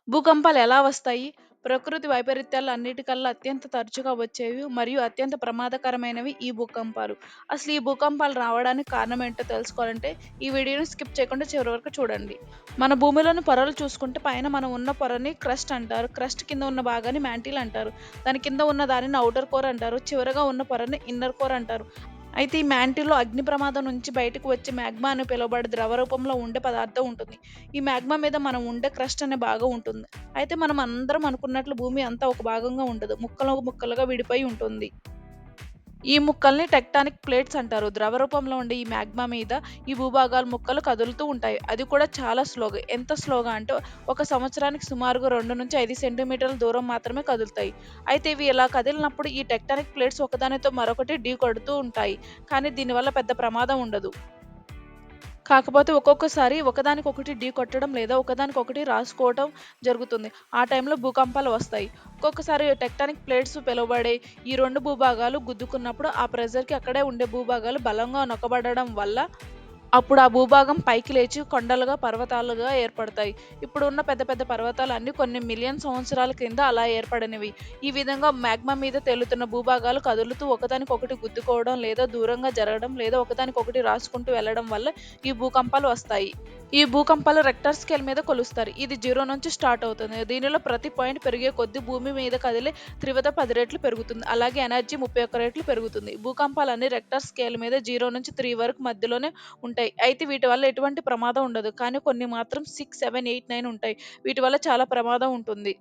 భూకంపాలు ఎలా వస్తాయి? ప్రకృతి వైపరీత్యాలు అన్నిటికల్లా అత్యంత తరచుగా వచ్చేవి మరియు అత్యంత ప్రమాదకరమైనవి ఈ భూకంపాలు. అసలు ఈ భూకంపాలు రావడానికి కారణం ఏంటో తెలుసుకోవాలంటే ఈ వీడియోని స్కిప్ చేయకుండా చివరి వరకు చూడండి. మన భూమిలోని పొరలు చూసుకుంటే పైన మనం ఉన్న పొరని క్రస్ట్ అంటారు. క్రస్ట్ కింద ఉన్న భాగాన్ని మ్యాంటిల్ అంటారు. దాని కింద ఉన్న దానిని ఔటర్ కోర్ అంటారు. చివరగా ఉన్న పొరని ఇన్నర్ కోర్ అంటారు. అయితే ఈ మ్యాంటిల్‌లో అగ్ని ప్రమాదం నుంచి బయటకు వచ్చే మాగ్మా అని పిలువబడే ద్రవ రూపంలో ఉండే పదార్థం ఉంటుంది. ఈ మాగ్మా మీద మనం ఉండే క్రస్ట్ అనే భాగం ఉంటుంది. అయితే మనం అందరం అనుకున్నట్లు భూమి అంతా ఒక భాగంగా ఉండదు. ముక్కలు ముక్కలుగా విడిపోయి ఉంటుంది. ఈ ముక్కల్ని టెక్టానిక్ ప్లేట్స్ అంటారు. ద్రవ రూపంలో ఉండే ఈ మాగ్మా మీద ఈ భూభాగాల ముక్కలు కదులుతూ ఉంటాయి. అది కూడా చాలా స్లోగా. ఎంత స్లోగా అంటే ఒక సంవత్సరానికి సుమారుగా 2-5 సెంటీమీటర్ల దూరం మాత్రమే కదులుతాయి. అయితే ఇవి ఇలా కదిలినప్పుడు ఈ టెక్టానిక్ ప్లేట్స్ ఒకదానితో మరొకటి ఢీకొడుతూ ఉంటాయి. కానీ దీనివల్ల పెద్ద ప్రమాదం ఉండదు. కాకపోతే ఒక్కొక్కసారి ఒకదానికొకటి ఢీకొట్టడం లేదా ఒకదానికొకటి రాసుకోవటం జరుగుతుంది. ఆ టైంలో భూకంపాలు వస్తాయి. ఒక్కొక్కసారి టెక్టానిక్ ప్లేట్స్ పిలువబడే ఈ 2 భూభాగాలు గుద్దుకున్నప్పుడు ఆ ప్రెషర్‌కి అక్కడే ఉండే భూభాగాలు బలంగా నొక్కబడడం వల్ల అప్పుడు ఆ భూభాగం పైకి లేచి కొండలుగా, పర్వతాలుగా ఏర్పడతాయి. ఇప్పుడున్న పెద్ద పెద్ద పర్వతాలన్నీ కొన్ని మిలియన్ సంవత్సరాల క్రింద అలా ఏర్పడినవి. ఈ విధంగా మాగ్మా మీద తేలుతున్న భూభాగాలు కదులుతూ ఒకదానికొకటి గుద్దుకోవడం లేదా దూరంగా జరగడం లేదా ఒకదానికొకటి రాసుకుంటూ వెళ్ళడం వల్ల ఈ భూకంపాలు వస్తాయి. ఈ భూకంపాలు రెక్టర్ స్కేల్ మీద కొలుస్తారు. ఇది 0 నుంచి స్టార్ట్ అవుతుంది. దీనిలో ప్రతి పాయింట్ పెరిగే కొద్దీ భూమి మీద కదిలే తీవ్రత 10 రెట్లు పెరుగుతుంది. అలాగే ఎనర్జీ 31 రెట్లు పెరుగుతుంది. భూకంపాలన్నీ రెక్టర్ స్కేల్ మీద 0 నుంచి 3 వరకు మధ్యలోనే ఉంటాయి. అయితే వీటి వల్ల ఎటువంటి ప్రమాదం ఉండదు. కానీ కొన్ని మాత్రం 6, 7, 8, 9 ఉంటాయి. వీటి వల్ల చాలా ప్రమాదం ఉంటుంది.